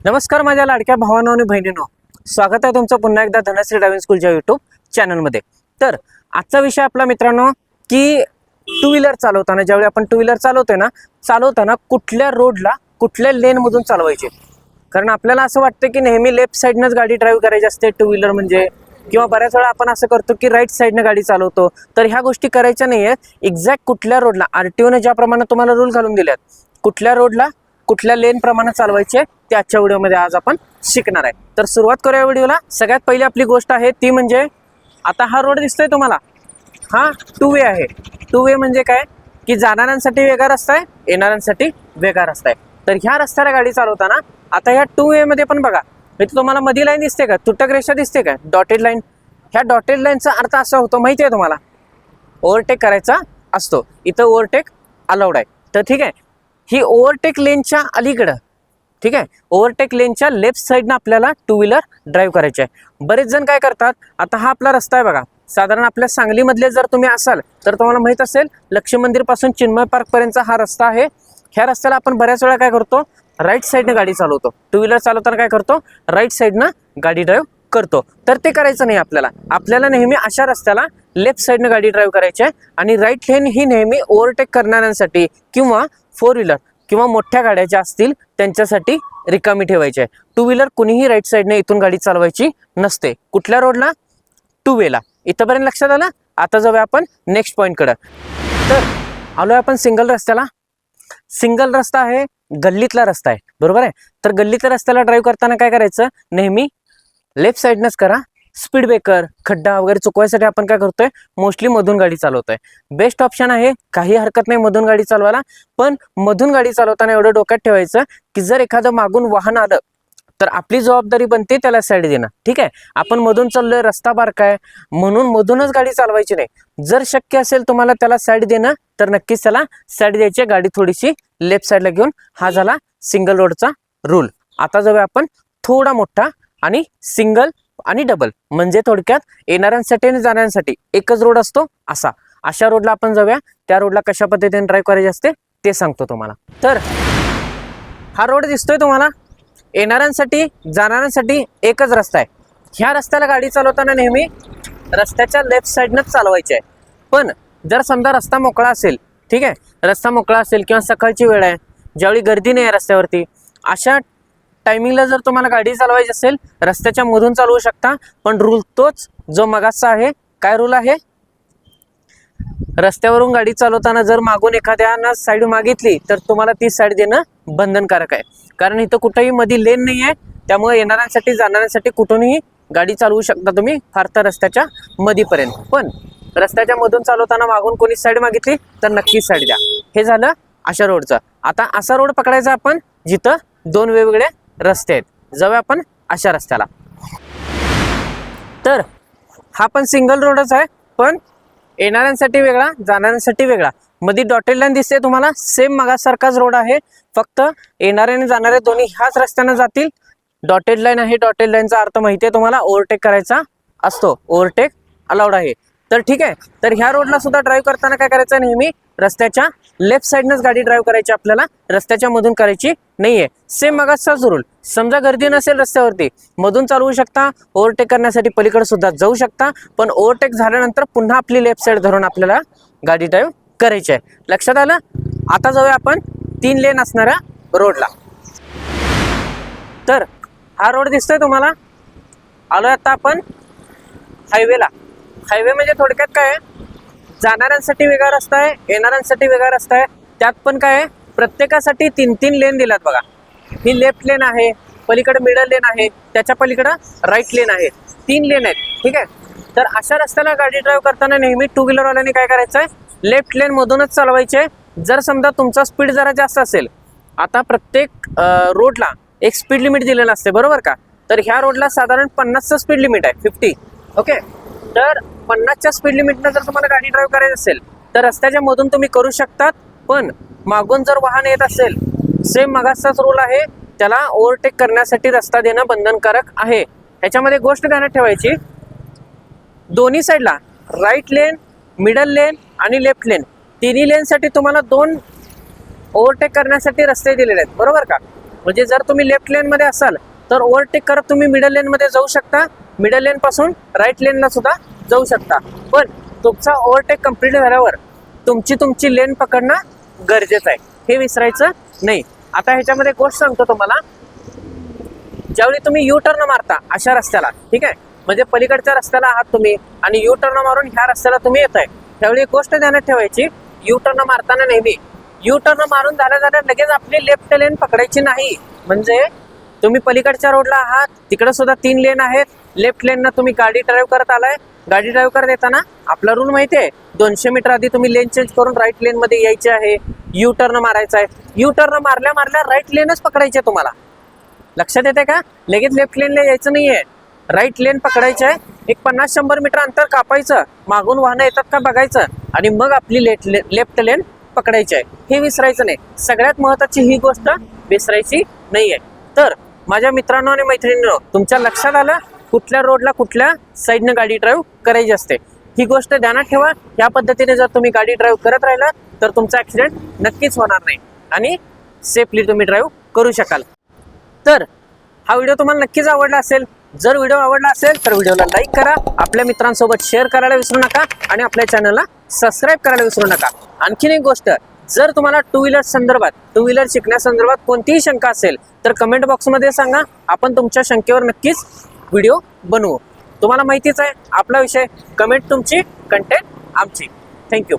नमस्कार माझ्या लाडक्या भावांनो आणि बहिणींनो, स्वागत आहे तुमचं पुन्हा एकदा धनश्री ड्रायव्हिंग स्कूलच्या यूट्यूब चॅनलमध्ये। तर आजचा विषय आपला मित्रांनो की टू व्हीलर चालवताना, ज्यावेळी आपण टू व्हीलर चालवताना कुठल्या रोडला कुठल्या लेनमधून चालवायचे। कारण आपल्याला असं वाटतं की नेहमी लेफ्ट साईडनंच गाडी ड्राईव्ह करायची असते टू व्हीलर म्हणजे, किंवा बऱ्याच वेळा आपण असं करतो की राईट साईडनं गाडी चालवतो। तर ह्या गोष्टी करायच्या नाही आहेत। एक्झॅक्ट कुठल्या रोडला आरटीओने ज्याप्रमाणे तुम्हाला रूल घालून दिलेत, कुठल्या रोडला कुठल्या लेन प्रमाणे चालवायचे ते आजच्या व्हिडिओमध्ये आज आपण शिकणार आहे। तर सुरुवात करूया व्हिडिओला। सगळ्यात पहिली आपली गोष्ट आहे ती म्हणजे, आता हा रोड दिसतोय तुम्हाला, हा टू वे आहे। टू वे म्हणजे काय की जाणाऱ्यांसाठी वेगळा रस्ता आहे, येणाऱ्यांसाठी वेगळा रस्ता आहे। तर ह्या रस्त्याला गाडी चालवताना आता ह्या टू वे मध्ये पण बघा, इथे तुम्हाला मध्ये लाईन दिसते का, तुटक रेषा दिसते का, डॉटेड लाईन। ह्या डॉटेड लाईनचा अर्थ असा होतो माहिती आहे तुम्हाला, ओव्हरटेक करायचा असतो। इथं ओव्हरटेक अलाउड आहे। तर ठीक आहे, ही ओव्हरटेक लेनच्या अलीकडं, ठीक आहे, ओव्हरटेक लेनच्या लेफ्ट साईडनं आपल्याला टू व्हीलर ड्राईव्ह करायचे आहे। बरेच जण काय करतात, आता हा आपला रस्ता आहे बघा, साधारण आपल्या सांगलीमधले जर तुम्ही असाल तर तुम्हाला माहित असेल लक्ष्मी मंदिर पासून चिन्मय पार्क पर्यंतचा हा रस्ता आहे। ह्या रस्त्याला आपण बऱ्याच वेळा काय करतो, राईट साईडनं गाडी चालवतो। टू व्हीलर चालवताना काय करतो, राईट साईडनं गाडी ड्राईव्ह करतो। तर ते करायचं नाही आपल्याला नेहमी अशा रस्त्याला लेफ्ट साईडनं गाडी ड्राईव्ह करायची आहे। आणि राईट लेन ही नेहमी ओव्हरटेक करणाऱ्यांसाठी किंवा फोर व्हीलर किंवा मोठ्या गाड्या ज्या असतील त्यांच्यासाठी रिकामी ठेवायची आहे। टू व्हीलर कुणीही राईट साईडने इथून गाडी चालवायची नसते। कुठल्या रोडला, टू वेला। इथंपर्यंत लक्षात आलं। आता जाऊया आपण नेक्स्ट पॉईंटकडे। तर आलोय आपण सिंगल रस्त्याला। सिंगल रस्ता आहे, गल्लीतला रस्ता आहे, बरोबर आहे। तर गल्लीतल्या रस्त्याला ड्राईव्ह करताना काय करायचं, नेहमी लेफ्ट साईडनंच करा। स्पीड ब्रेकर, खड्डा वगैरे चुकवायसाठी आपण काय करतोय, मोस्टली मधून गाडी चालवतोय। बेस्ट ऑप्शन आहे, काही हरकत नाही मधून गाडी चालवायला, पण मधून गाडी चालवताना एवढं डोक्यात ठेवायचं की जर एखादं मागून वाहन आलं तर आपली जबाबदारी बनते त्याला साईड देणं, ठीक आहे। आपण मधून चाललोय, रस्ता बारका आहे म्हणून मधूनच गाडी चालवायची नाही। जर शक्य असेल तुम्हाला त्याला साईड देणं तर नक्कीच त्याला साईड द्यायची, गाडी थोडीशी लेफ्ट साईडला घेऊन। हा झाला सिंगल रोडचा रूल। आता जाऊया आपण थोडा मोठा आणि सिंगल आणि डबल, म्हणजे थोडक्यात येणाऱ्यांसाठी आणि जाणाऱ्यांसाठी एकच रोड असतो अशा रोडला आपण जाऊया। त्या रोडला कशा पद्धतीने ड्राईव्ह करायचे असते ते सांगतो तुम्हाला। तर हा रोड दिसतोय तुम्हाला, येणाऱ्यांसाठी जाणाऱ्यांसाठी एकच रस्ता आहे। ह्या रस्त्याला गाडी चालवताना नेहमी रस्त्याच्या लेफ्ट साईडनंच चालवायची आहे। पण जर समजा रस्ता मोकळा असेल, ठीक आहे, रस्ता मोकळा असेल किंवा सकाळची वेळ आहे, ज्यावेळी गर्दी नाही आहे रस्त्यावरती, अशा टायमिंगला जर तुम्हाला गाडी चालवायची असेल रस्त्याच्या मधून चालवू शकता। पण रूल तोच जो मगाचा आहे। काय रूल आहे, रस्त्यावरून गाडी चालवताना जर मागून एखाद्यानं साईड मागितली तर तुम्हाला ती साईड देणं बंधनकारक आहे। कारण इथं कुठेही मध्ये लेन नाही आहे, त्यामुळे येणाऱ्यांसाठी जाणाऱ्यांसाठी कुठूनही गाडी चालवू शकता तुम्ही, फार तर रस्त्याच्या मधीपर्यंत। पण रस्त्याच्या मधून चालवताना मागून कोणी साईड मागितली तर नक्कीच साईड द्या। हे झालं अशा रोडचं। आता असा रोड पकडायचा आपण जिथं दोन वेगवेगळे रस्ते आहेत। जाऊया आपण अशा रस्त्याला। तर हा पण सिंगल रोडच आहे, पण येणाऱ्यांसाठी वेगळा, जाणाऱ्यांसाठी वेगळा। मध्ये डॉटेड लाईन दिसते तुम्हाला, सेम मगासारखाच रोड आहे, फक्त येणारे आणि जाणारे दोन्ही ह्याच रस्त्याने जातील। डॉटेड लाईन आहे, डॉटेड लाईनचा अर्थ माहिती आहे तुम्हाला, ओव्हरटेक करायचा असतो, ओव्हरटेक अलाउड आहे। तर ठीक आहे, तर ह्या रोडला सुद्धा ड्राईव्ह करताना काय करायचं, नेहमी रस्त्याच्या लेफ्ट साईडनंच गाडी ड्राईव्ह करायची आपल्याला, रस्त्याच्या मधून करायची नाहीये। सेम मगाचाच रूल। समजा गर्दी नसेल रस्त्यावरती, मधून चालवू शकता, ओव्हरटेक करण्यासाठी पलीकडे सुद्धा जाऊ शकता, पण ओव्हरटेक झाल्यानंतर पुन्हा आपली लेफ्ट साईड धरून आपल्याला गाडी ड्राईव्ह करायची आहे। लक्षात आलं। आता जाऊया आपण 3 लेन असणाऱ्या रोडला। तर हा रोड दिसतोय तुम्हाला, आलोय आता आपण हायवेला। हायवे म्हणजे थोडक्यात काय आहे, जाणाऱ्यांसाठी वेगळा रस्ता आहे, येणाऱ्यांसाठी वेगळा रस्ता आहे। त्यात पण काय आहे, प्रत्येकासाठी 3-3 लेन दिलात बघा। ही लेफ्ट लेन आहे, पलीकडे मिडल लेन आहे, त्याच्या पलीकडे राईट लेन आहे, 3 लेन आहेत, ठीक आहे। तर अशा रस्त्याला गाडी ड्राईव्ह करताना नेहमी टू व्हीलरवाल्यांनी काय करायचं आहे, लेफ्ट लेन मधूनच चालवायचे। जर समजा तुमचा स्पीड जरा जास्त असेल, आता प्रत्येक रोडला एक स्पीड लिमिट दिलेलं असते, बरोबर का। तर ह्या रोडला साधारण 50चं स्पीड लिमिट आहे, 50, ओके। तर 50च्या स्पीड लिमिटनं जर तुम्हाला गाडी ड्राईव्ह करायची असेल तर रस्त्याच्या मधून तुम्ही करू शकतात। पण मागून जर वाहन येत असेल, सेम मगाचाच रूल आहे, त्याला ओव्हरटेक करण्यासाठी रस्ता देणं बंधनकारक आहे। ह्याच्यामध्ये गोष्ट ध्यानात ठेवायची, दोन्ही साईडला राईट लेन, मिडल लेन आणि लेफ्ट लेन, तिन्ही लेनसाठी तुम्हाला 2 ओव्हरटेक करण्यासाठी रस्ते दिलेले आहेत, बरोबर का। म्हणजे जर तुम्ही लेफ्ट लेन मध्ये असाल तर ओव्हरटेक करत तुम्ही मिडल लेन मध्ये जाऊ शकता, मिडल लेन पासून राईट लेनला सुद्धा जाऊ शकता, पण तुमचा ओव्हरटेक कम्प्लीट झाल्यावर तुमची लेन पकडणं गरजेचं आहे, हे विसरायचं नाही. आता ह्याच्यामध्ये गोष्ट सांगतो तुम्हाला, ज्यावेळी तुम्ही यू टर्न मारता अशा रस्त्याला, ठीक आहे, म्हणजे पलीकडच्या रस्त्याला आहात तुम्ही आणि यू टर्न मारून ह्या रस्त्याला तुम्ही येताय, त्यावेळी एक गोष्ट ध्यानात ठेवायची, यू टर्न मारताना नेहमी यू टर्न मारून झाल्या लगेच आपली लेफ्ट लेन पकडायची नाही. म्हणजे तुम्ही पलीकडच्या रोडला आहात, तिकडे सुद्धा 3 लेन आहेत, लेफ्ट लेननं तुम्ही गाडी ड्राईव्ह करत आलाय, गाडी ड्राईव्ह करत येताना आपला रूल माहिती आहे, 200 मीटर आधी तुम्ही लेन चेंज करून राईट लेन मध्ये यायचे आहे, यू टर्न मारायचा आहे. यू टर्न मारल्या राईट लेनच पकडायचे तुम्हाला, लक्षात येते का? लगेच लेफ्ट लेनला यायचं नाहीये, राईट लेन पकडायचं आहे, एक 50-100 मीटर अंतर कापायचं, मागून वाहनं येतात का बघायचं आणि मग आपली लेफ्ट लेन पकडायची आहे, हे विसरायचं नाही. सगळ्यात महत्त्वाची ही गोष्ट विसरायची नाहीये. तर माझ्या मित्रांनो आणि मैत्रिणींनो, तुमच्या लक्षात आलं कुठल्या रोडला कुठल्या साईडनं गाडी ड्राईव्ह करायची असते, ही गोष्ट ध्यानात ठेवा. या पद्धतीने जर तुम्ही गाडी ड्राईव्ह करत राहिला तर तुमचा ऍक्सिडेंट नक्कीच होणार नाही आणि सेफली तुम्ही ड्राईव्ह करू शकाल. तर हा व्हिडिओ तुम्हाला नक्कीच आवडला असेल. जर व्हिडिओ आवडला असेल तर व्हिडिओला लाईक करा, आपल्या मित्रांसोबत शेअर करायला विसरू नका आणि आपल्या चॅनलला सबस्क्राईब करायला विसरू नका. आणखीन एक गोष्ट, जर तुम्हाला टू व्हीलर शिकण्यासंदर्भात कोणतीही शंका असेल तर कमेंट बॉक्समध्ये सांगा, आपण तुमच्या शंकेवर नक्कीच व्हिडिओ बनवू. तुम्हाला माहितीच आहे आपला विषय, कमेंट तुमची, कंटेंट आमची. थँक्यू.